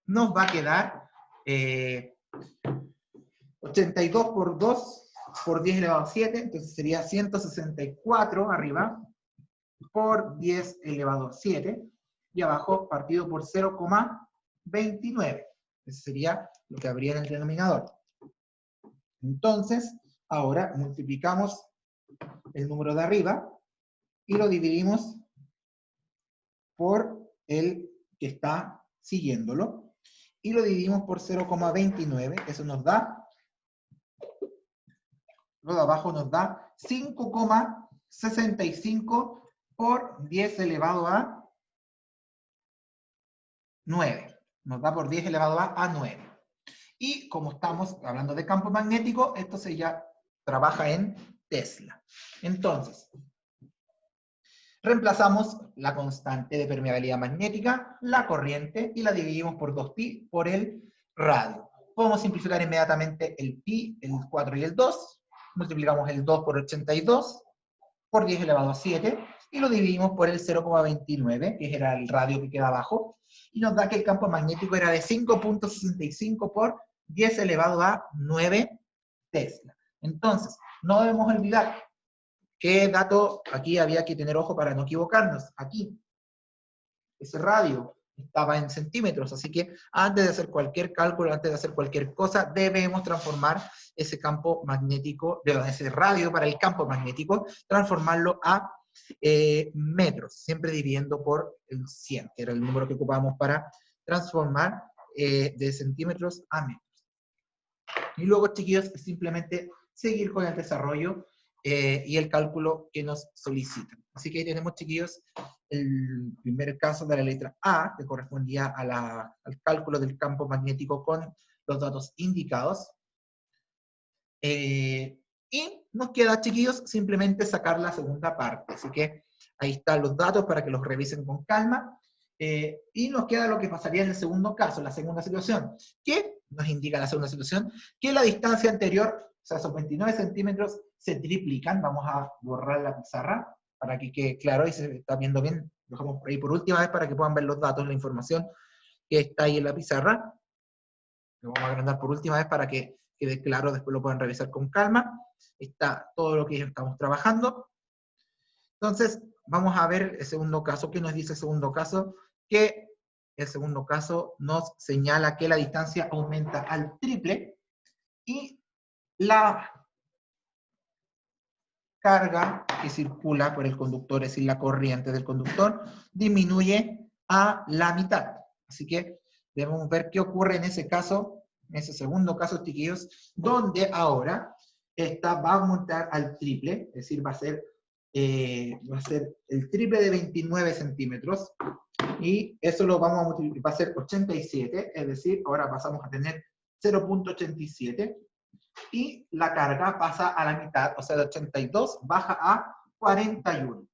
nos va a quedar 82 por 2 por 10 elevado a 7, entonces sería 164 arriba por 10 elevado a 7, y abajo partido por 0,29. Ese sería lo que habría en el denominador. Entonces, ahora multiplicamos el número de arriba y lo dividimos por el que está siguiéndolo. Y lo dividimos por 0,29, eso nos da, lo de abajo nos da 5,65 por 10 elevado a 9. Nos da por 10 elevado a 9. Y como estamos hablando de campo magnético, esto se ya trabaja en Tesla. Entonces, reemplazamos la constante de permeabilidad magnética, la corriente, y la dividimos por 2pi por el radio. Podemos simplificar inmediatamente el pi, el 4 y el 2. Multiplicamos el 2 por 82, por 10 elevado a 7, y lo dividimos por el 0,29, que era el radio que queda abajo, y nos da que el campo magnético era de 5,65 por 10 elevado a 9 Tesla. Entonces, no debemos olvidar qué dato aquí había que tener ojo para no equivocarnos. Aquí, ese radio estaba en centímetros, así que antes de hacer cualquier cálculo, antes de hacer cualquier cosa, debemos transformar ese campo magnético, ese radio para el campo magnético, transformarlo a metros, siempre dividiendo por el 100, que era el número que ocupábamos para transformar de centímetros a metros. Y luego, chiquillos, simplemente seguir con el desarrollo y el cálculo que nos solicitan. Así que ahí tenemos, chiquillos, el primer caso de la letra A, que correspondía al cálculo del campo magnético con los datos indicados. Y nos queda, chiquillos, simplemente sacar la segunda parte. Así que ahí están los datos para que los revisen con calma. Y nos queda lo que pasaría en el segundo caso, la segunda situación. ¿Qué nos indica la segunda situación? Que la distancia anterior, o sea, esos 29 centímetros, se triplican. Vamos a borrar la pizarra para que quede claro y se está viendo bien. Lo dejamos por ahí por última vez para que puedan ver los datos, la información que está ahí en la pizarra. Lo vamos a agrandar por última vez para que quede claro, después lo puedan revisar con calma. Está todo lo que estamos trabajando. Entonces, vamos a ver el segundo caso. ¿Qué nos dice el segundo caso? Que el segundo caso nos señala que la distancia aumenta al triple y la carga que circula por el conductor, es decir, la corriente del conductor, disminuye a la mitad. Así que debemos ver qué ocurre en ese caso, en ese segundo caso, chiquillos, donde ahora esta va a aumentar al triple, es decir, va a ser va a ser el triple de 29 centímetros, y eso lo vamos a multiplicar, va a ser 87, es decir, ahora pasamos a tener 0.87, y la carga pasa a la mitad, o sea, de 82 baja a 41.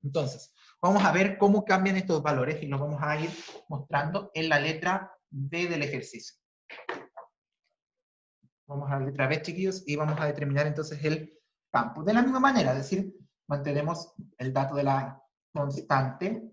Entonces, vamos a ver cómo cambian estos valores y los vamos a ir mostrando en la letra B del ejercicio. Vamos a la letra B, chiquillos, y vamos a determinar entonces el campo. De la misma manera, es decir, mantenemos el dato de la constante,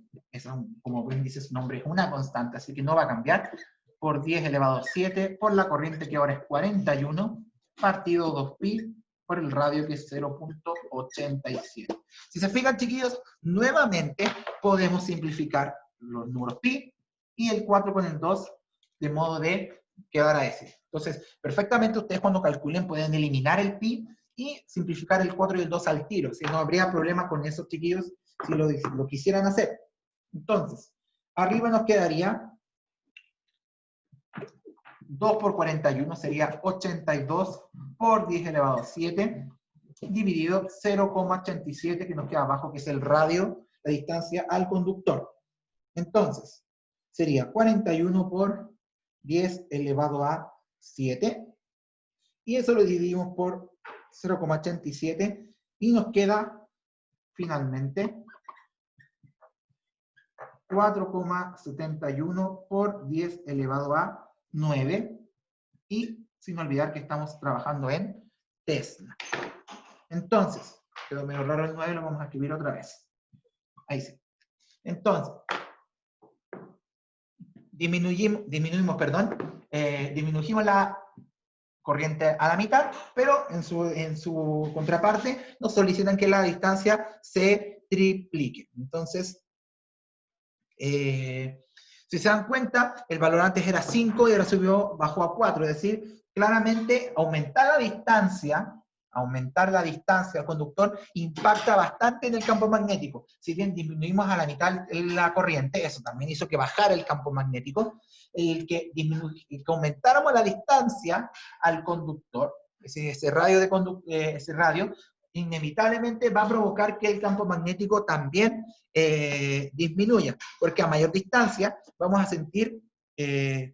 como bien dice su nombre, es una constante, así que no va a cambiar, por 10 elevado a 7, por la corriente que ahora es 41, partido 2pi, por el radio que es 0.87. Si se fijan, chiquillos, nuevamente podemos simplificar los números pi y el 4 con el 2, de modo de quedar a ese. Entonces, perfectamente ustedes cuando calculen pueden eliminar el pi y simplificar el 4 y el 2 al tiro. Si no habría problema con esos, chiquillos, si lo quisieran hacer. Entonces, arriba nos quedaría 2 por 41 sería 82 por 10 elevado a 7, dividido 0,87 que nos queda abajo, que es el radio, la distancia al conductor. Entonces, sería 41 por 10 elevado a 7, y eso lo dividimos por 0,87, y nos queda finalmente 4,71 por 10 elevado a 9, y sin olvidar que estamos trabajando en Tesla. Entonces, quedó medio raro el 9, lo vamos a escribir otra vez. Ahí sí. Entonces, disminuimos la corriente a la mitad, pero en su contraparte nos solicitan que la distancia se triplique. Entonces, si se dan cuenta, el valor antes era 5 y ahora bajó a 4, es decir, claramente aumentar la distancia al conductor impacta bastante en el campo magnético. Si bien disminuimos a la mitad la corriente, eso también hizo que bajara el campo magnético. El que aumentáramos la distancia al conductor, ese radio, inevitablemente va a provocar que el campo magnético también disminuya, porque a mayor distancia vamos a sentir les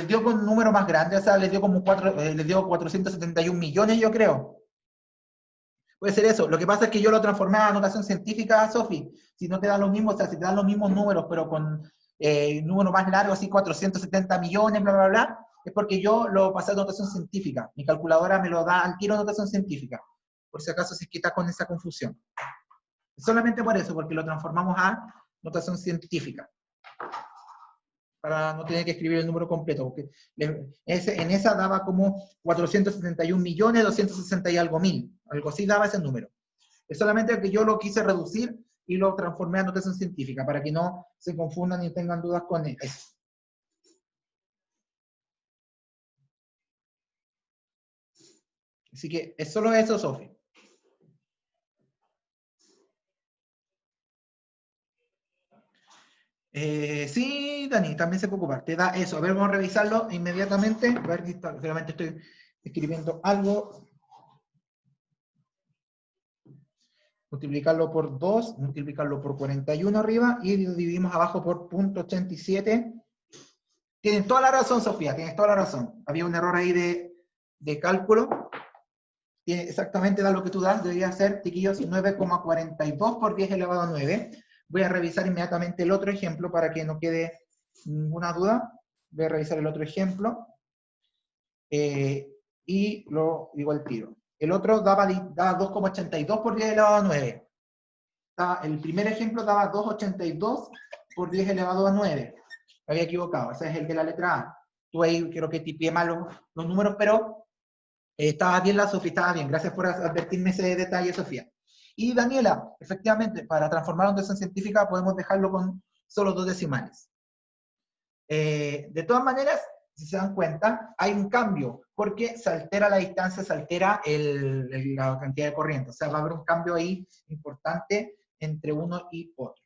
dio con un número más grande, o sea, les dio como 471 millones, yo creo. Puede ser eso. Lo que pasa es que yo lo transformé a notación científica, Sofi. Si no te dan los mismos, o sea, si te dan los mismos números, pero con números más largos, así 470 millones, bla, bla, bla, es porque yo lo pasé a notación científica. Mi calculadora me lo da al tiro notación científica. Por si acaso se quita con esa confusión. Solamente por eso, porque lo transformamos a notación científica. Para no tener que escribir el número completo, porque en esa daba como 471 millones, 260 y algo mil, algo así daba ese número. Es solamente que yo lo quise reducir y lo transformé a notación científica, para que no se confundan ni tengan dudas con eso. Así que es solo eso, Sofi. Sí, Dani, también se puede ocupar. Te da eso. A ver, vamos a revisarlo inmediatamente. A ver, realmente estoy escribiendo algo. Multiplicarlo por 2, multiplicarlo por 41 arriba, y dividimos abajo por 0.87. Tienen toda la razón, Sofía, tienes toda la razón. Había un error ahí de cálculo. Tiene exactamente da lo que tú das. Debería ser, chiquillos, 9,42 por 10 elevado a 9. Voy a revisar inmediatamente el otro ejemplo para que no quede ninguna duda. Voy a revisar el otro ejemplo. Y lo digo al tiro. El otro daba 2,82 por 10 elevado a 9. El primer ejemplo daba 2,82 por 10 elevado a 9. Me había equivocado. Ese es el de la letra A. Tú ahí creo que tipié mal los números, pero estaba bien la Sofía, estaba bien. Gracias por advertirme ese detalle, Sofía. Y Daniela, efectivamente, para transformar una notación científica podemos dejarlo con solo 2 decimales. De todas maneras, si se dan cuenta, hay un cambio, porque se altera la distancia, se altera la cantidad de corriente. O sea, va a haber un cambio ahí importante entre uno y otro.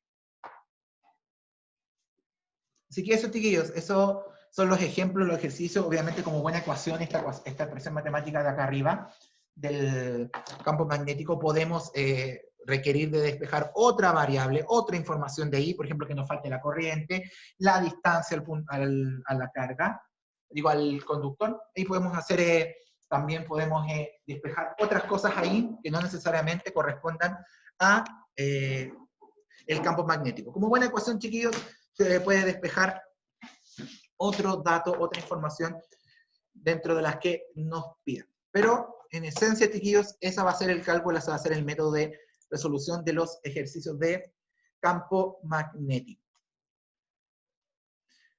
Así que eso, chiquillos, eso son los ejemplos, los ejercicios, obviamente como buena ecuación, esta expresión matemática de acá arriba, del campo magnético, podemos requerir de despejar otra variable, otra información de ahí, por ejemplo, que nos falte la corriente, la distancia a la carga, digo, al conductor, y podemos hacer, también podemos despejar otras cosas ahí que no necesariamente correspondan a el campo magnético. Como buena ecuación, chiquillos, se puede despejar otro dato, otra información dentro de las que nos piden. Pero, en esencia, chiquillos, esa va a ser el cálculo, ese va a ser el método de resolución de los ejercicios de campo magnético.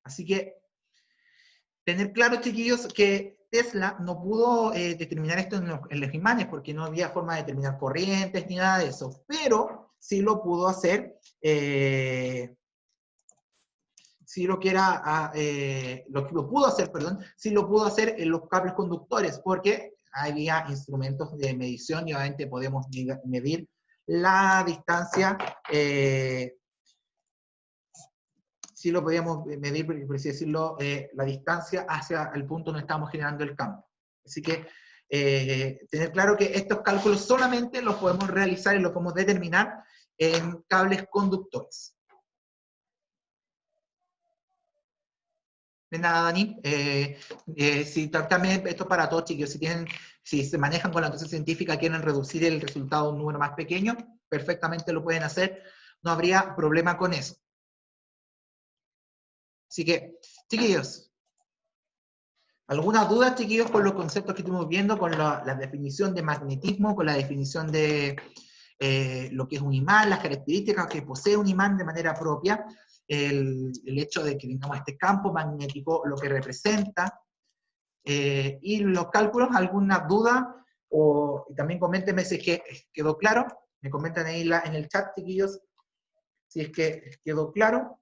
Así que, tener claro, chiquillos, que Tesla no pudo determinar esto en los imanes, porque no había forma de determinar corrientes ni nada de eso, pero sí lo pudo hacer, sí lo pudo hacer, perdón, sí lo pudo hacer en los cables conductores, porque había instrumentos de medición y obviamente podemos medir la distancia, sí lo podíamos medir, por así decirlo, la distancia hacia el punto donde estamos generando el campo. Así que tener claro que estos cálculos solamente los podemos realizar y los podemos determinar en cables conductores. De nada, Dani. Si también esto es para todos, chicos, si se manejan con la notación científica, quieren reducir el resultado a un número más pequeño, perfectamente lo pueden hacer, no habría problema con eso. Así que, chiquillos, ¿alguna duda, chiquillos, con los conceptos que estuvimos viendo, con la definición de magnetismo, con la definición de lo que es un imán, las características que posee un imán de manera propia, el hecho de que tengamos este campo magnético, lo que representa, y los cálculos? ¿Alguna duda? Y también coméntenme si es que quedó claro, me comentan ahí en el chat, chiquillos, si es que quedó claro.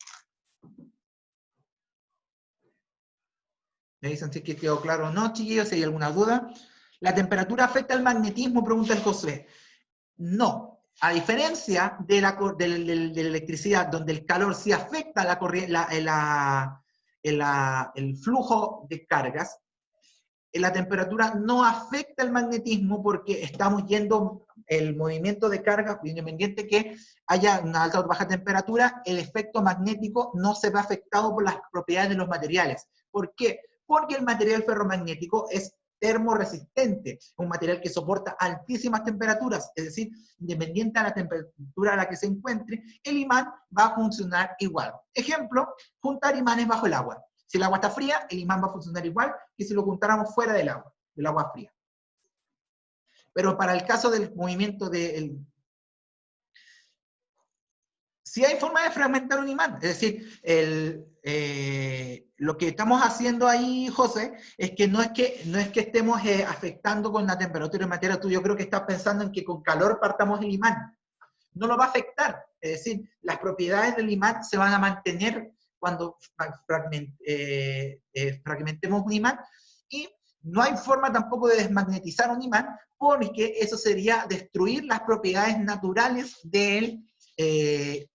Me dicen si es que quedó claro o no, chiquillos, si hay alguna duda. ¿La temperatura afecta al magnetismo?, pregunta el José. No. A diferencia de la electricidad, donde el calor sí afecta el flujo de cargas, la temperatura no afecta el magnetismo porque estamos yendo el movimiento de carga, independiente que haya una alta o baja temperatura, el efecto magnético no se ve afectado por las propiedades de los materiales. ¿Por qué? Porque el material ferromagnético es termoresistente, un material que soporta altísimas temperaturas, es decir, independiente a la temperatura a la que se encuentre, el imán va a funcionar igual. Ejemplo, juntar imanes bajo el agua. Si el agua está fría, el imán va a funcionar igual que si lo juntáramos fuera del agua fría. Pero para el caso del movimiento sí hay forma de fragmentar un imán. Es decir, lo que estamos haciendo ahí, José, es que no es que estemos afectando con la temperatura de materia. Yo creo que estás pensando en que con calor partamos el imán. No lo va a afectar. Es decir, las propiedades del imán se van a mantener cuando fragmentemos un imán, y no hay forma tampoco de desmagnetizar un imán, porque eso sería destruir las propiedades naturales del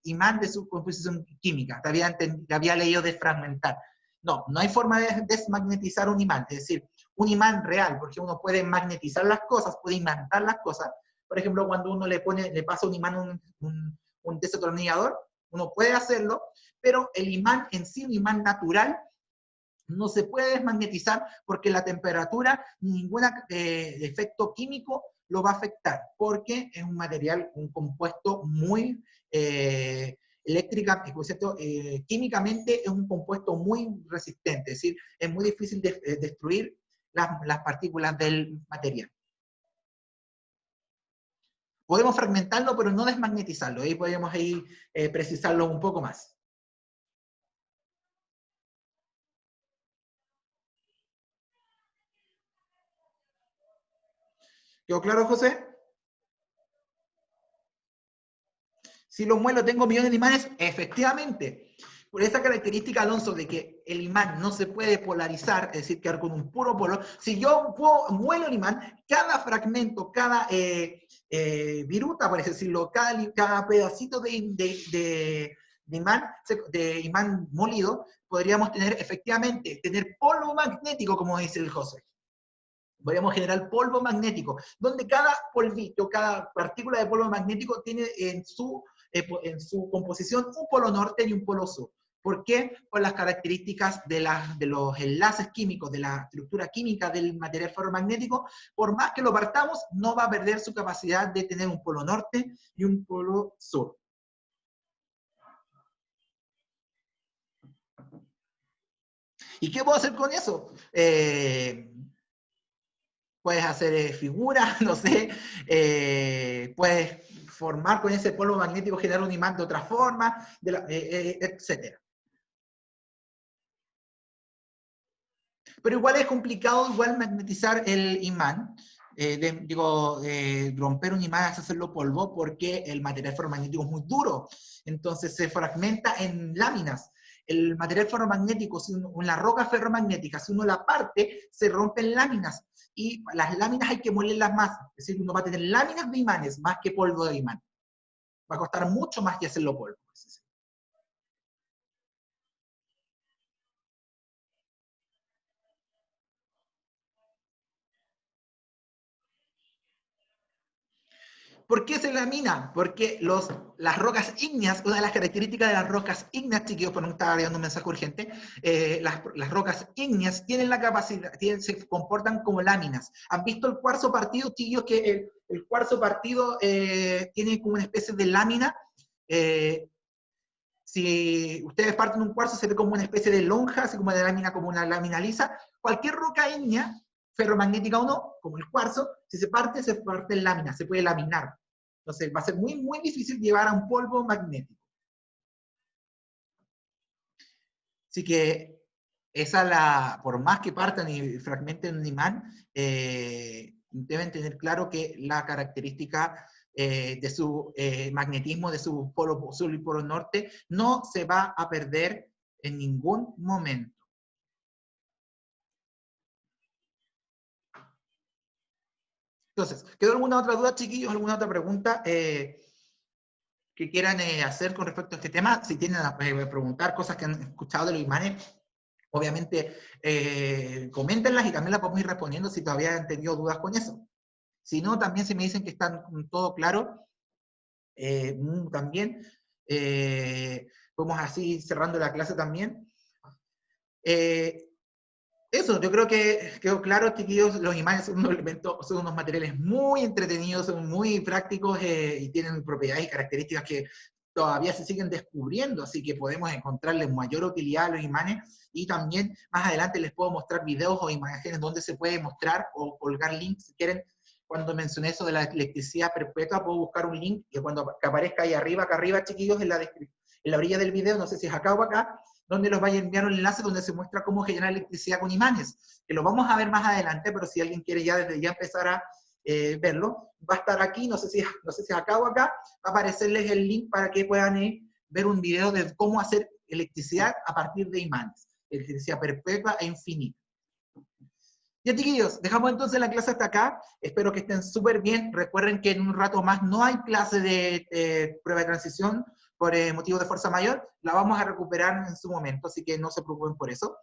imán, de su composición química. Te había leído de fragmentar. No hay forma de desmagnetizar un imán, es decir, un imán real, porque uno puede magnetizar las cosas, puede imantar las cosas. Por ejemplo, cuando uno le pasa un imán un desatornillador, uno puede hacerlo, pero el imán en sí, un imán natural, no se puede desmagnetizar porque la temperatura, ningún efecto químico lo va a afectar, porque es un material, un compuesto muy químicamente es un compuesto muy resistente, es decir, es muy difícil de destruir las partículas del material. Podemos fragmentarlo, pero no desmagnetizarlo. Ahí podemos precisarlo un poco más. ¿Quedó claro, José? Si lo muelo, tengo millones de imanes. Efectivamente. Por esa característica, Alonso, de que el imán no se puede polarizar, es decir, quedar con un puro polo. Si yo muelo el imán, cada fragmento, cada viruta, por así decirlo, cada pedacito de de imán molido, podríamos tener efectivamente, tener polvo magnético, como dice el José. Podríamos generar polvo magnético, donde cada polvito, cada partícula de polvo magnético tiene en su composición un polo norte y un polo sur. ¿Por qué? Por las características de los enlaces químicos, de la estructura química del material ferromagnético. Por más que lo partamos, no va a perder su capacidad de tener un polo norte y un polo sur. ¿Y qué puedo hacer con eso? Puedes hacer figuras, no sé, puedes formar con ese polvo magnético, generar un imán de otra forma, etc. Pero igual es complicado igual magnetizar el imán, romper un imán hasta hacerlo polvo, porque el material ferromagnético es muy duro, entonces se fragmenta en láminas. El material ferromagnético, una roca ferromagnética, si uno la parte, se rompe en láminas, y las láminas hay que molerlas más, es decir, uno va a tener láminas de imanes más que polvo de imán. Va a costar mucho más que hacerlo polvo. ¿Por qué se lamina? Porque las rocas ígneas, una de las características de las rocas ígneas, chiquillos, por no estar dando un mensaje urgente, las rocas ígneas tienen la capacidad, se comportan como láminas. ¿Han visto el cuarzo partido, chiquillos, que el cuarzo partido tiene como una especie de lámina? Si ustedes parten un cuarzo, se ve como una especie de lonja, así como de lámina, como una lámina lisa. Cualquier roca ígnea, ferromagnética o no, como el cuarzo, si se parte en lámina, se puede laminar. Entonces va a ser muy, muy difícil llevar a un polvo magnético. Así que por más que partan y fragmenten un imán, deben tener claro que la característica de su magnetismo, de su polo sur y polo norte, no se va a perder en ningún momento. Entonces, ¿quedó alguna otra duda, chiquillos? ¿Alguna otra pregunta que quieran hacer con respecto a este tema? Si tienen a preguntar cosas que han escuchado de los imanes, obviamente coméntenlas y también las podemos ir respondiendo si todavía han tenido dudas con eso. Si no, también si me dicen que están todo claro, también podemos así cerrando la clase también. Eso, yo creo que quedó claro, chiquillos, los imanes son unos elementos, son unos materiales muy entretenidos, son muy prácticos y tienen propiedades y características que todavía se siguen descubriendo, así que podemos encontrarles mayor utilidad a los imanes, y también más adelante les puedo mostrar videos o imágenes donde se puede mostrar o colgar links si quieren. Cuando mencioné eso de la electricidad perpetua, puedo buscar un link que cuando que aparezca ahí arriba, acá arriba, chiquillos, en la orilla del video, no sé si es acá o acá, donde los vaya a enviar un enlace donde se muestra cómo generar electricidad con imanes, que lo vamos a ver más adelante, pero si alguien quiere ya desde ya empezar a verlo, va a estar aquí, no sé si es acá o acá, va a aparecerles el link para que puedan ver un video de cómo hacer electricidad a partir de imanes, electricidad perpetua e infinita. Ya, chiquillos, dejamos entonces la clase hasta acá. Espero que estén súper bien. Recuerden que en un rato más no hay clase de prueba de transición por motivo de fuerza mayor. La vamos a recuperar en su momento, así que no se preocupen por eso.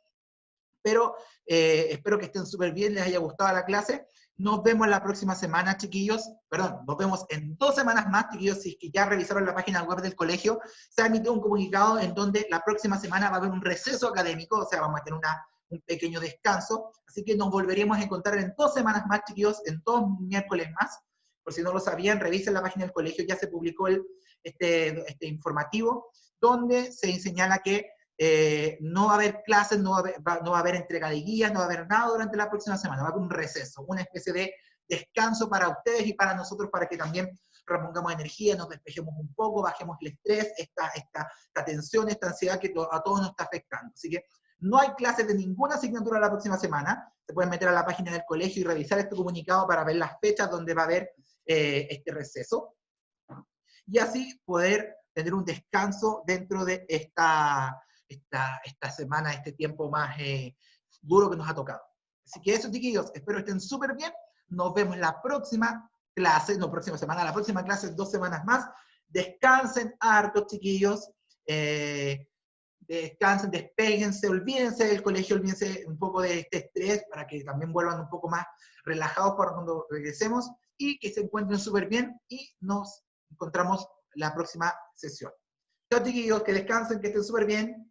Pero espero que estén súper bien, les haya gustado la clase. Nos vemos la próxima semana, chiquillos. Perdón, nos vemos en 2 semanas más, chiquillos. Si es que ya revisaron la página web del colegio, se ha emitido un comunicado en donde la próxima semana va a haber un receso académico, o sea, vamos a tener un pequeño descanso. Así que nos volveríamos a encontrar en 2 semanas más, chiquillos, en 2 miércoles más. Por si no lo sabían, revisen la página del colegio, ya se publicó este informativo, donde se señala que no va a haber clases, no va a haber entrega de guías, no va a haber nada durante la próxima semana, va a haber un receso, una especie de descanso para ustedes y para nosotros, para que también repongamos energía, nos despejemos un poco, bajemos el estrés, esta tensión, esta ansiedad que a todos nos está afectando. Así que no hay clases de ninguna asignatura la próxima semana. Se pueden meter a la página del colegio y revisar este comunicado para ver las fechas donde va a haber este receso. Y así poder tener un descanso dentro de esta semana, este tiempo más duro que nos ha tocado. Así que eso, chiquillos, espero estén súper bien. Nos vemos la próxima clase, no próxima semana, la próxima clase en 2 semanas más. Descansen harto, chiquillos. descansen, despéguense, olvídense del colegio, olvídense un poco de este estrés para que también vuelvan un poco más relajados para cuando regresemos y que se encuentren súper bien y nos encontramos la próxima sesión. Chao chiquillos, que descansen, que estén súper bien.